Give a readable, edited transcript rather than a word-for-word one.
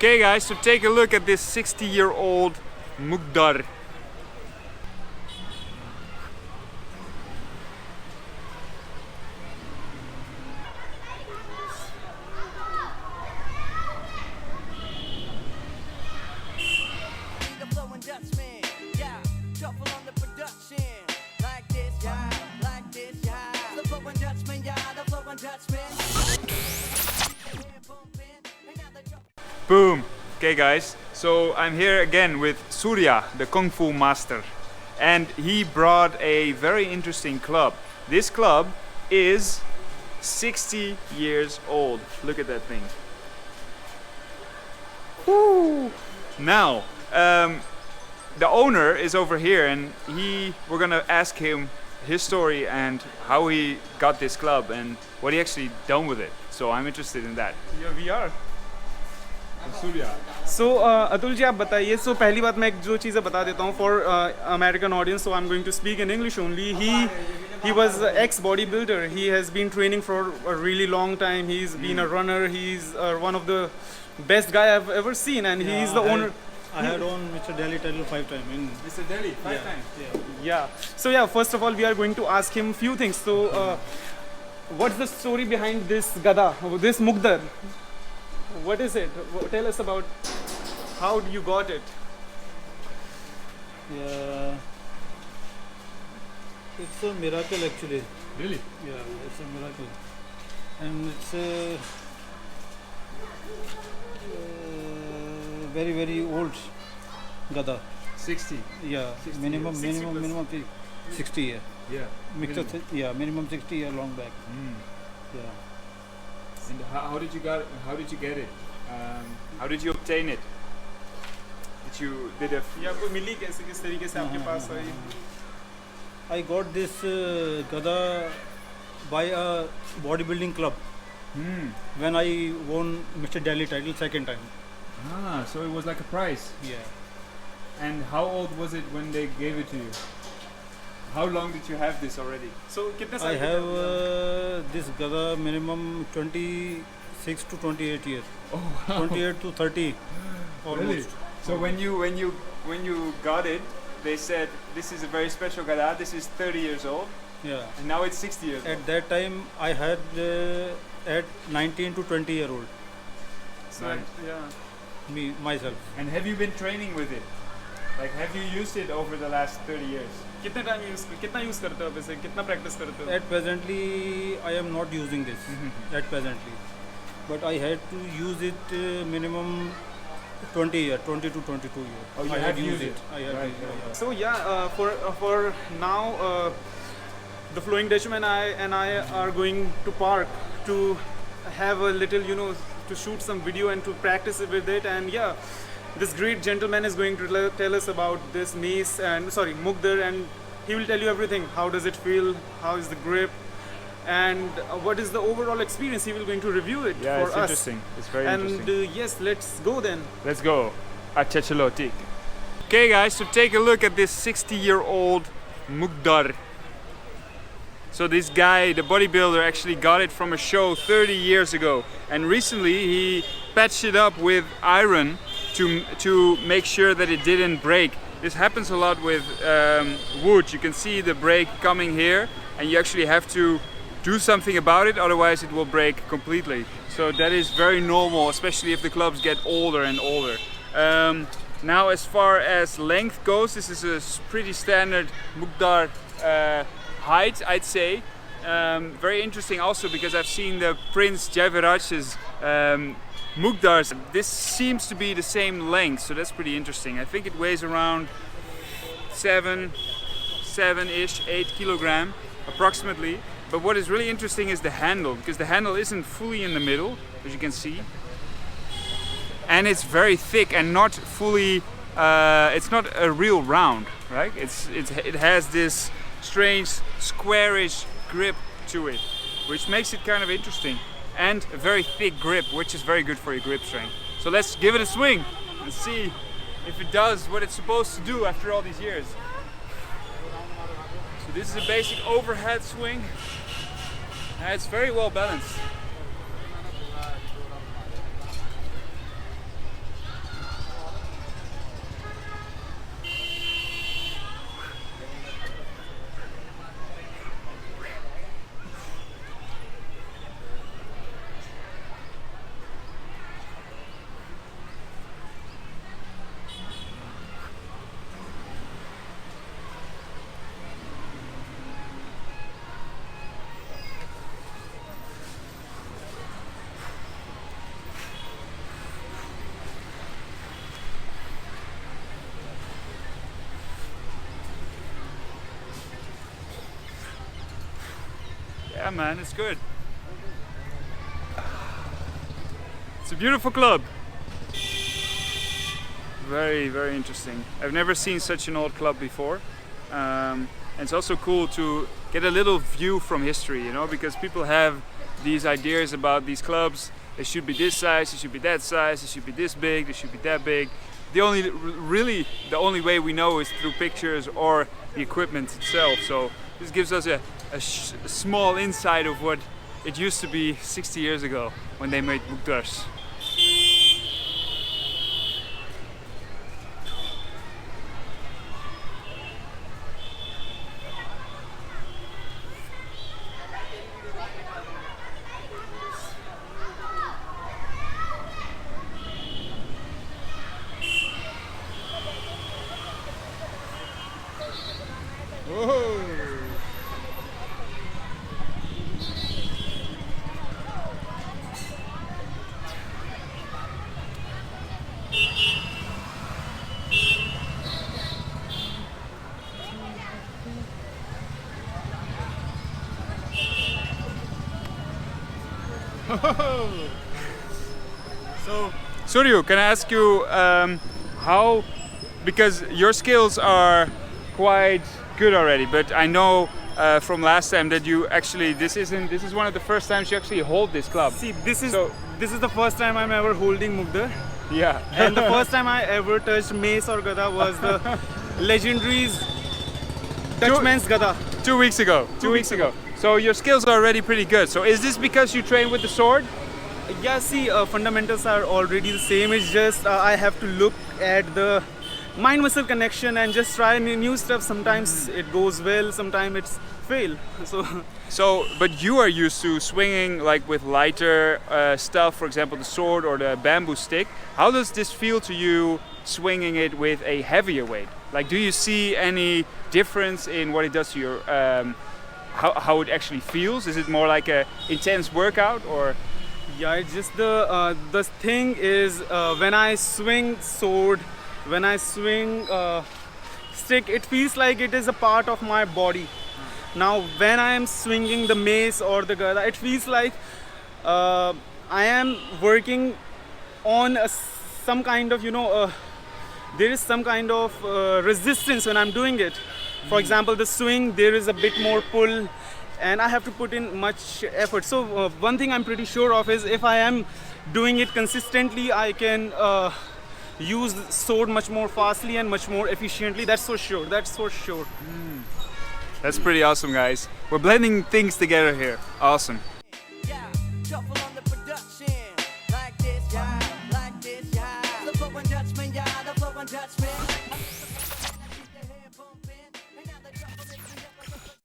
Okay guys, so take a look at this 60-year-old Mugdar. Dutchman, yeah, shuffle on the production, like this, yeah, like this, yeah. The flowing Dutchman, yeah, the flowing Dutchman. Boom! Okay guys, so I'm here again with Surya, the Kung Fu master. And he brought a very interesting club. This club is 60 years old. Look at that thing. Woo! Now, the owner is over here and we're gonna ask him his story and how he got this club and what he actually done with it. So I'm interested in that. Yeah, we are. Surya. So Atul ji आप बताइए. So पहली बात मैं जो चीज़ें बता देता हूँ for American audience. So I'm going to speak in English only. He was ex bodybuilder. He has been training for a really long time. He's been a runner. He's one of the best guy I've ever seen, and he's the owner. I had won Mr. Delhi title 5 times. Mr. Delhi, 5 times. Yeah. So yeah, first of all, we are going to ask him few things. So, what's the story behind this gada, this Mugdar? What is it? Tell us about how you got it. Yeah, it's a miracle actually. Really? Yeah, it's a miracle, and it's a very old gada. 60. Yeah, 60 minimum 60 year. Yeah. Yeah, minimum 60 year long back. Yeah. And how did you get it? How did you obtain it? Did या आपको मिली कैसे किस तरीके से आपके पास आई? I got this gada by a bodybuilding club when I won Mr. Delhi title 2nd time. Ah, so it was like a prize. Yeah. And how old was it when they gave it to you? How long did you have this already? So कितने साल I के have थे? this gada minimum 26 to 28 years. Oh, wow. 28 to 30 almost. Really? So when you got it, they said this is a very special gada. This is 30 years old, Yeah. and now it's 60 years old. At that time I had at 19 to 20 year old So, Right. yeah. myself. And have you been training with it? Like, have you used it over the last 30 years? कितना use करते हो आप इसे? कितना practice करते हो? At presently I am not using this at presently, but I had to use it minimum 20 to 22 years. Oh, you I have had used used it. I have Right, used it, yeah. So yeah, for now, the Flowing Dutchman and I are going to park to have a little, to shoot some video and to practice with it. And yeah, this great gentleman is going to tell us about this mace and Mugdar, and he will tell you everything. How does it feel? How is the grip? And what is the overall experience? He will going to review it Yeah, for it's us. interesting. It's very And interesting. yes, let's go then. Let's go. Achechalotik. Okay guys, so take a look at this 60-year-old Mugdar. So this guy, the bodybuilder, actually got it from a show 30 years ago. And recently he patched it up with iron to make sure that it didn't break. This happens a lot with wood. You can see the break coming here, and you actually have to do something about it, otherwise it will break completely. So that is very normal, especially if the clubs get older and older. Now as far as length goes, this is a pretty standard Mugdar height, I'd say. Very interesting also because I've seen the Prince Jaiviraj's Mugdars. This seems to be the same length, so that's pretty interesting. I think it weighs around 7-ish, 8 kilogram approximately. But what is really interesting is the handle, because the handle isn't fully in the middle, as you can see. And it's very thick and not fully, it's not a real round, right? It has this strange squarish grip to it, which makes it kind of interesting. And a very thick grip, which is very good for your grip strength. So let's give it a swing and see if it does what it's supposed to do after all these years. So this is a basic overhead swing. And it's very well balanced. man, it's good. It's a beautiful club. Very, very interesting. I've never seen such an old club before. And it's also cool to get a little view from history, you know, because people have these ideas about these clubs. They should be this size, they should be that size, they should be this big, they should be that big. The only way we know is through pictures or the equipment itself. So this gives us a small insight of what it used to be 60 years ago when they made Mugdars. So, Surya, can I ask you how, because your skills are quite good already, but I know from last time that you actually, this is one of the first times you actually hold this club. See, this is the first time I'm ever holding Mugdar. Yeah. And the first time I ever touched mace or gada was the legendary's Dutchman's gada. 2 weeks ago. 2 weeks ago. So your skills are already pretty good. So is this because you train with the sword? Yeah, see, fundamentals are already the same. It's just I have to look at the mind-muscle connection and just try new stuff. Sometimes it goes well, sometimes it's fail. So, but you are used to swinging like with lighter stuff, for example, the sword or the bamboo stick. How does this feel to you swinging it with a heavier weight? Like, do you see any difference in what it does to your, how it actually feels? Is it more like a intense workout or? Yeah, it's just the thing is when I swing sword, when I swing stick, it feels like it is a part of my body. Now when I am swinging the mace or the gada, it feels like I am working on some kind of, there is some kind of resistance when I'm doing it. For example, the swing, there is a bit more pull and I have to put in much effort. So one thing I'm pretty sure of is if I am doing it consistently, I can use the sword much more fastly and much more efficiently. That's for sure. That's for sure. That's pretty awesome, guys. We're blending things together here. Awesome.